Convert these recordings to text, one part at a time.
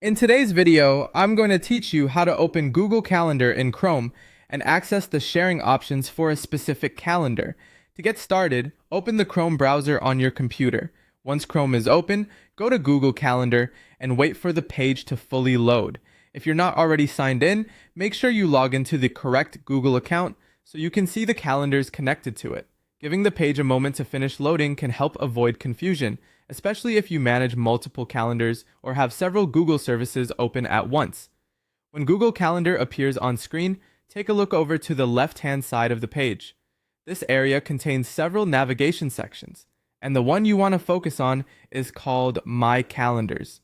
In today's video, I'm going to teach you how to open Google Calendar in Chrome and access the sharing options for a specific calendar. To get started, open the Chrome browser on your computer. Once Chrome is open, go to Google Calendar and wait for the page to fully load. If you're not already signed in, make sure you log into the correct Google account so you can see the calendars connected to it. Giving the page a moment to finish loading can help avoid confusion, especially if you manage multiple calendars or have several Google services open at once. When Google Calendar appears on screen, take a look over to the left-hand side of the page. This area contains several navigation sections, and the one you want to focus on is called My Calendars.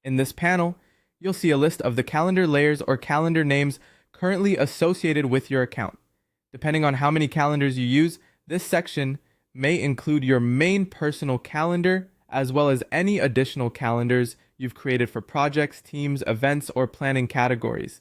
In this panel, you'll see a list of the calendar layers or calendar names currently associated with your account. Depending on how many calendars you use, this section may include your main personal calendar, as well as any additional calendars you've created for projects, teams, events, or planning categories.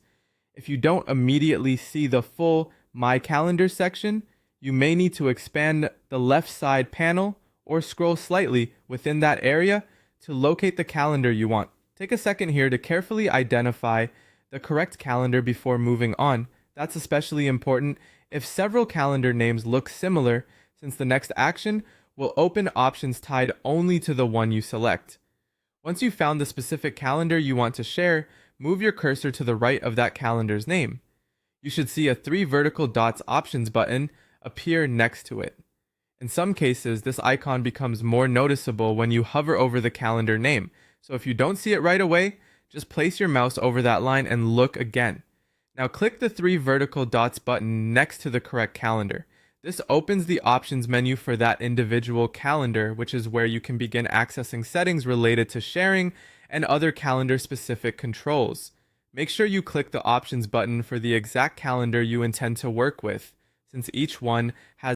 If you don't immediately see the full My Calendar section, you may need to expand the left side panel or scroll slightly within that area to locate the calendar you want. Take a second here to carefully identify the correct calendar before moving on. That's especially important if several calendar names look similar, since the next action will open options tied only to the one you select. Once you've found the specific calendar you want to share, move your cursor to the right of that calendar's name. You should see a 3 vertical dots options button appear next to it. In some cases, this icon becomes more noticeable when you hover over the calendar name. So if you don't see it right away, just place your mouse over that line and look again. Now click the 3 vertical dots button next to the correct calendar. This opens the options menu for that individual calendar, which is where you can begin accessing settings related to sharing and other calendar-specific controls. Make sure you click the options button for the exact calendar you intend to work with, since each one has